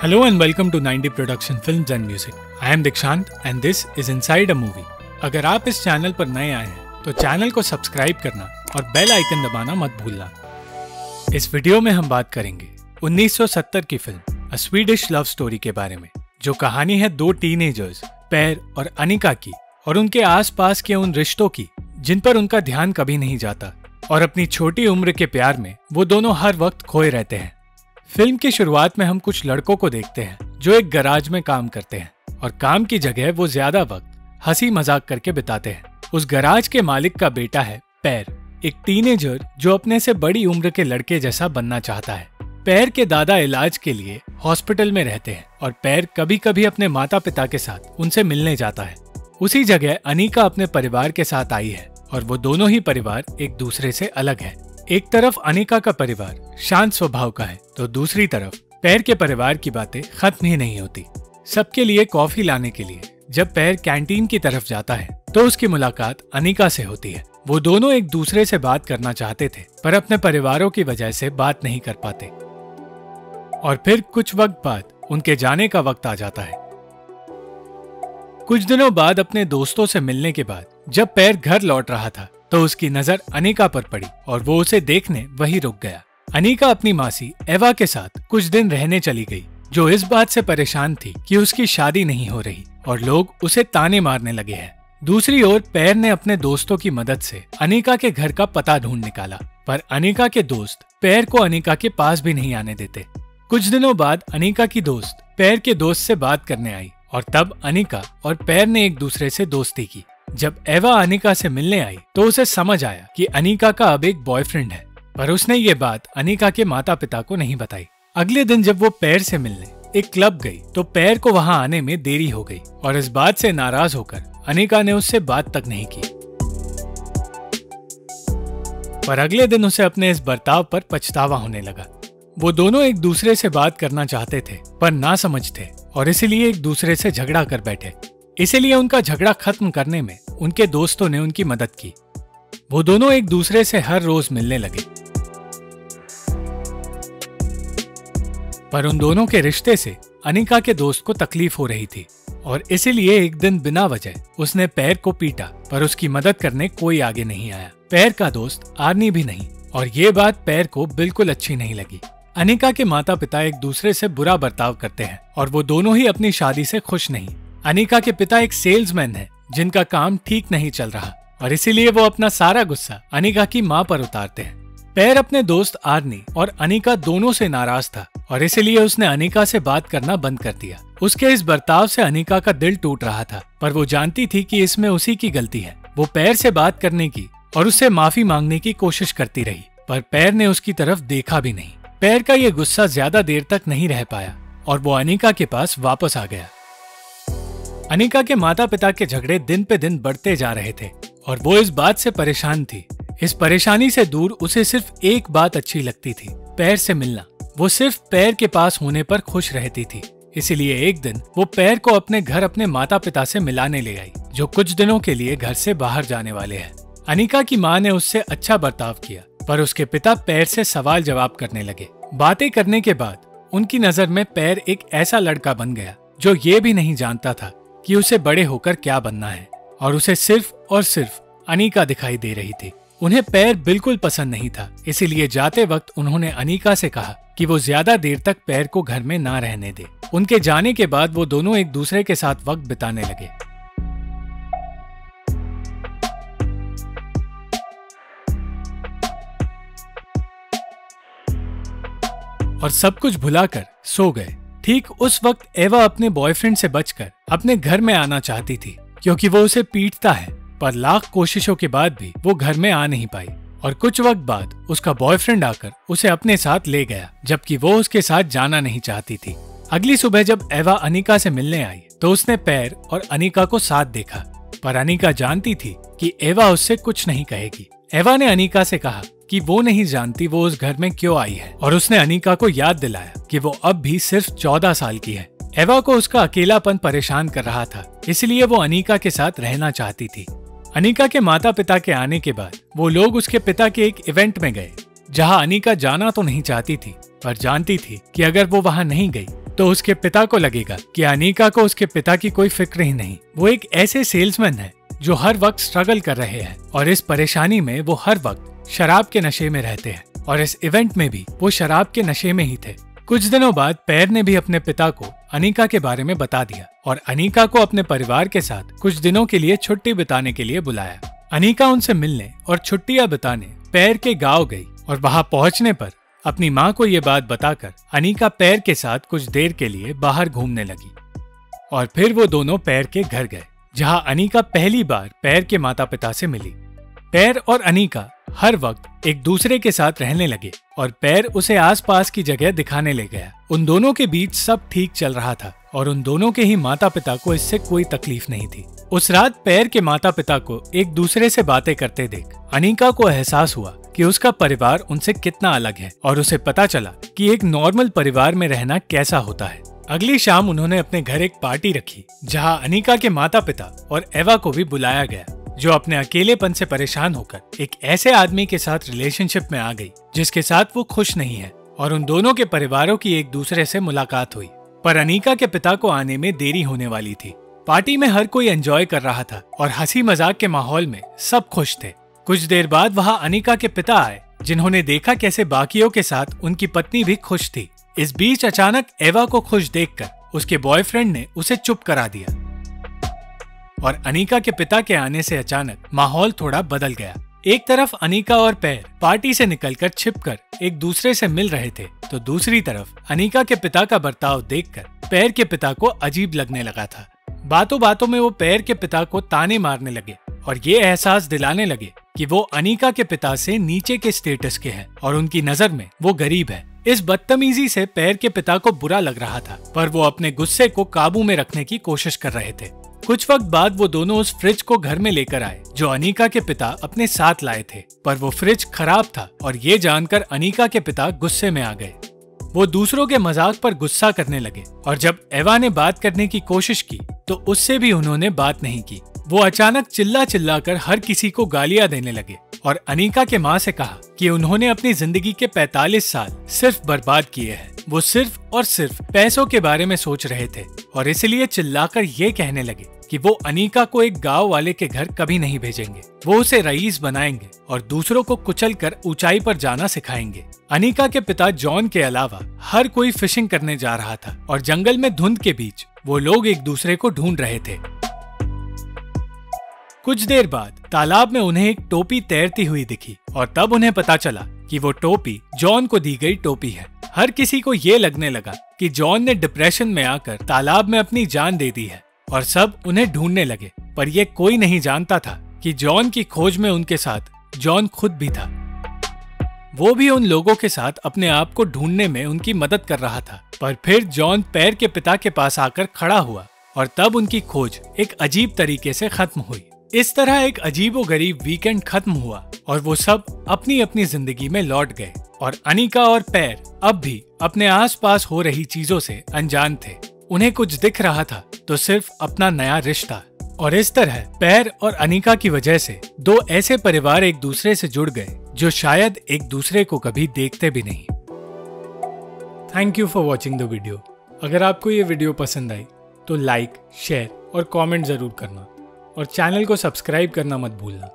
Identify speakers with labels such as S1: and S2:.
S1: Hello and welcome to 90 Production Films and Music. I am Dikshant and this is Inside a Movie. अगर आप इस channel पर नए आए हैं तो चैनल को सब्सक्राइब करना और बेल आइकन दबाना मत भूलना। इस वीडियो में हम बात करेंगे 1970 की फिल्म अ स्वीडिश लव स्टोरी के बारे में, जो कहानी है दो टीनेजर्स पेर और अनिका की और उनके आसपास के उन रिश्तों की जिन पर उनका ध्यान कभी नहीं जाता और अपनी छोटी उम्र के प्यार में वो दोनों हर वक्त खोए रहते हैं। फिल्म की शुरुआत में हम कुछ लड़कों को देखते हैं जो एक गैराज में काम करते हैं और काम की जगह वो ज्यादा वक्त हंसी मजाक करके बिताते हैं। उस गैराज के मालिक का बेटा है पेर, एक टीनेजर जो अपने से बड़ी उम्र के लड़के जैसा बनना चाहता है। पेर के दादा इलाज के लिए हॉस्पिटल में रहते हैं और पेर कभी कभी अपने माता पिता के साथ उनसे मिलने जाता है। उसी जगह अनिका अपने परिवार के साथ आई है और वो दोनों ही परिवार एक दूसरे से अलग है। एक तरफ अनिका का परिवार शांत स्वभाव का है तो दूसरी तरफ पेर के परिवार की बातें खत्म ही नहीं होती। सबके लिए कॉफी लाने के लिए जब पेर कैंटीन की तरफ जाता है तो उसकी मुलाकात अनिका से होती है। वो दोनों एक दूसरे से बात करना चाहते थे पर अपने परिवारों की वजह से बात नहीं कर पाते और फिर कुछ वक्त बाद उनके जाने का वक्त आ जाता है। कुछ दिनों बाद अपने दोस्तों से मिलने के बाद जब पेर घर लौट रहा था तो उसकी नजर अनिका पर पड़ी और वो उसे देखने वहीं रुक गया। अनिका अपनी मासी एवा के साथ कुछ दिन रहने चली गई, जो इस बात से परेशान थी कि उसकी शादी नहीं हो रही और लोग उसे ताने मारने लगे हैं। दूसरी ओर पेर ने अपने दोस्तों की मदद से अनिका के घर का पता ढूंढ निकाला, पर अनिका के दोस्त पेर को अनिका के पास भी नहीं आने देते। कुछ दिनों बाद अनिका की दोस्त पेर के दोस्त से बात करने आई और तब अनिका और पेर ने एक दूसरे से दोस्ती की। जब एवा अनिका से मिलने आई तो उसे समझ आया कि अनिका का अब एक बॉयफ्रेंड है, पर उसने ये बात अनिका के माता पिता को नहीं बताई। अगले दिन जब वो पेर से मिलने एक क्लब गई तो पेर को वहां आने में देरी हो गई और इस बात से नाराज होकर अनिका ने उससे बात तक नहीं की। पर अगले दिन उसे अपने इस बर्ताव पर पछतावा होने लगा। वो दोनों एक दूसरे से बात करना चाहते थे पर ना समझ थे और इसीलिए एक दूसरे से झगड़ा कर बैठे। इसीलिए उनका झगड़ा खत्म करने में उनके दोस्तों ने उनकी मदद की। वो दोनों एक दूसरे से हर रोज मिलने लगे, पर उन दोनों के रिश्ते से अनिका के दोस्त को तकलीफ हो रही थी और इसीलिए एक दिन बिना वजह उसने पेर को पीटा, पर उसकी मदद करने कोई आगे नहीं आया। पेर का दोस्त आर्नी भी नहीं, और ये बात पेर को बिल्कुल अच्छी नहीं लगी। अनिका के माता पिता एक दूसरे से बुरा बर्ताव करते हैं और वो दोनों ही अपनी शादी से खुश नहीं। अनिका के पिता एक सेल्समैन है जिनका काम ठीक नहीं चल रहा और इसीलिए वो अपना सारा गुस्सा अनिका की माँ पर उतारते हैं। पेर अपने दोस्त आर्नी और अनिका दोनों से नाराज था और इसीलिए उसने अनिका से बात करना बंद कर दिया। उसके इस बर्ताव से अनिका का दिल टूट रहा था, पर वो जानती थी कि इसमें उसी की गलती है। वो पेर से बात करने की और उससे माफी मांगने की कोशिश करती रही, पर पेर ने उसकी तरफ देखा भी नहीं। पेर का ये गुस्सा ज्यादा देर तक नहीं रह पाया और वो अनिका के पास वापस आ गया। अनिका के माता पिता के झगड़े दिन पे दिन बढ़ते जा रहे थे और वो इस बात से परेशान थी। इस परेशानी से दूर उसे सिर्फ एक बात अच्छी लगती थी, पेर से मिलना। वो सिर्फ पेर के पास होने पर खुश रहती थी। इसीलिए एक दिन वो पेर को अपने घर अपने माता पिता से मिलाने ले आई, जो कुछ दिनों के लिए घर से बाहर जाने वाले हैं। अनिका की माँ ने उससे अच्छा बर्ताव किया, पर उसके पिता पेर से सवाल जवाब करने लगे। बातें करने के बाद उनकी नजर में पेर एक ऐसा लड़का बन गया जो ये भी नहीं जानता था कि उसे बड़े होकर क्या बनना है, और उसे सिर्फ और सिर्फ अनिका दिखाई दे रही थी। उन्हें पेर बिल्कुल पसंद नहीं था, इसीलिए जाते वक्त उन्होंने अनिका से कहा कि वो ज्यादा देर तक पेर को घर में ना रहने दे। उनके जाने के बाद वो दोनों एक दूसरे के साथ वक्त बिताने लगे। और सब कुछ भुलाकर सो गए। ठीक उस वक्त एवा अपने बॉयफ्रेंड से बचकर अपने घर में आना चाहती थी, क्योंकि वो उसे पीटता है, पर लाख कोशिशों के बाद भी वो घर में आ नहीं पाई। और कुछ वक्त बाद उसका बॉयफ्रेंड आकर उसे अपने साथ ले गया, जबकि वो उसके साथ जाना नहीं चाहती थी। अगली सुबह जब एवा अनिका से मिलने आई तो उसने पेर और अनिका को साथ देखा, पर अनिका जानती थी कि एवा उससे कुछ नहीं कहेगी। एवा ने अनिका से कहा कि वो नहीं जानती वो उस घर में क्यों आई है, और उसने अनिका को याद दिलाया कि वो अब भी सिर्फ 14 साल की है। एवा को उसका अकेलापन परेशान कर रहा था, इसलिए वो अनिका के साथ रहना चाहती थी। अनिका के माता पिता के आने के बाद वो लोग उसके पिता के एक इवेंट में गए, जहां अनिका जाना तो नहीं चाहती थी, पर जानती थी कि अगर वो वहां नहीं गई तो उसके पिता को लगेगा कि अनीका को उसके पिता की कोई फिक्र ही नहीं। वो एक ऐसे सेल्समैन है जो हर वक्त स्ट्रगल कर रहे हैं और इस परेशानी में वो हर वक्त शराब के नशे में रहते हैं, और इस इवेंट में भी वो शराब के नशे में ही थे। कुछ दिनों बाद पैर ने भी अपने पिता को अनीका के बारे में बता दिया और अनीका को अपने परिवार के साथ कुछ दिनों के लिए छुट्टी बिताने के लिए बुलाया। अनीका उनसे मिलने और छुट्टियां बिताने पैर के गांव गई और वहां पहुंचने पर अपनी माँ को ये बात बताकर अनीका पैर के साथ कुछ देर के लिए बाहर घूमने लगी। और फिर वो दोनों पैर के घर गए, जहां अनीका पहली बार पैर के माता पिता से मिली। पैर और अनीका हर वक्त एक दूसरे के साथ रहने लगे और पैर उसे आसपास की जगह दिखाने ले गया। उन दोनों के बीच सब ठीक चल रहा था और उन दोनों के ही माता पिता को इससे कोई तकलीफ नहीं थी। उस रात पैर के माता पिता को एक दूसरे से बातें करते देख अनीका को एहसास हुआ कि उसका परिवार उनसे कितना अलग है, और उसे पता चला कि एक नॉर्मल परिवार में रहना कैसा होता है। अगली शाम उन्होंने अपने घर एक पार्टी रखी, जहां अनीका के माता पिता और एवा को भी बुलाया गया, जो अपने अकेलेपन से परेशान होकर एक ऐसे आदमी के साथ रिलेशनशिप में आ गई जिसके साथ वो खुश नहीं है। और उन दोनों के परिवारों की एक दूसरे से मुलाकात हुई, पर अनीका के पिता को आने में देरी होने वाली थी। पार्टी में हर कोई एंजॉय कर रहा था और हंसी मजाक के माहौल में सब खुश थे। कुछ देर बाद वहां अनीका के पिता आए, जिन्होंने देखा कैसे बाकियों के साथ उनकी पत्नी भी खुश थी। इस बीच अचानक एवा को खुश देखकर उसके बॉयफ्रेंड ने उसे चुप करा दिया और अनीका के पिता के आने से अचानक माहौल थोड़ा बदल गया। एक तरफ अनीका और पैर पार्टी से निकलकर छिपकर एक दूसरे से मिल रहे थे, तो दूसरी तरफ अनीका के पिता का बर्ताव देखकर पैर के पिता को अजीब लगने लगा था। बातों बातों में वो पैर के पिता को ताने मारने लगे और ये एहसास दिलाने लगे कि वो अनीका के पिता से नीचे के स्टेटस के हैं और उनकी नजर में वो गरीब है। इस बदतमीजी से पैर के पिता को बुरा लग रहा था, पर वो अपने गुस्से को काबू में रखने की कोशिश कर रहे थे। कुछ वक्त बाद वो दोनों उस फ्रिज को घर में लेकर आए जो अनीका के पिता अपने साथ लाए थे, पर वो फ्रिज खराब था और ये जानकर अनीका के पिता गुस्से में आ गए। वो दूसरों के मजाक पर गुस्सा करने लगे और जब एवा ने बात करने की कोशिश की तो उससे भी उन्होंने बात नहीं की। वो अचानक चिल्ला चिल्लाकर हर किसी को गालियां देने लगे और अनीका के माँ से कहा कि उन्होंने अपनी जिंदगी के 45 साल सिर्फ बर्बाद किए हैं। वो सिर्फ और सिर्फ पैसों के बारे में सोच रहे थे और इसलिए चिल्लाकर ये कहने लगे कि वो अनीका को एक गांव वाले के घर कभी नहीं भेजेंगे। वो उसे रईस बनाएंगे और दूसरों को कुचलकर ऊंचाई पर जाना सिखाएंगे। अनीका के पिता जॉन के अलावा हर कोई फिशिंग करने जा रहा था और जंगल में धुंध के बीच वो लोग एक दूसरे को ढूंढ रहे थे। कुछ देर बाद तालाब में उन्हें एक टोपी तैरती हुई दिखी और तब उन्हें पता चला कि वो टोपी जॉन को दी गई टोपी है। हर किसी को ये लगने लगा कि जॉन ने डिप्रेशन में आकर तालाब में अपनी जान दे दी है और सब उन्हें ढूंढने लगे, पर ये कोई नहीं जानता था कि जॉन की खोज में उनके साथ जॉन खुद भी था। वो भी उन लोगों के साथ अपने आप को ढूंढने में उनकी मदद कर रहा था। पर फिर जॉन पैर के पिता के पास आकर खड़ा हुआ और तब उनकी खोज एक अजीब तरीके से खत्म हुई। इस तरह एक अजीबोगरीब वीकेंड खत्म हुआ और वो सब अपनी अपनी जिंदगी में लौट गए और अनीका और पैर अब भी अपने आसपास हो रही चीजों से अनजान थे। उन्हें कुछ दिख रहा था तो सिर्फ अपना नया रिश्ता। और इस तरह पैर और अनीका की वजह से दो ऐसे परिवार एक दूसरे से जुड़ गए जो शायद एक दूसरे को कभी देखते भी नहीं। Thank you for watching the video. अगर आपको ये वीडियो पसंद आई तो लाइक, शेयर और कमेंट जरूर करना और चैनल को सब्सक्राइब करना मत भूलना।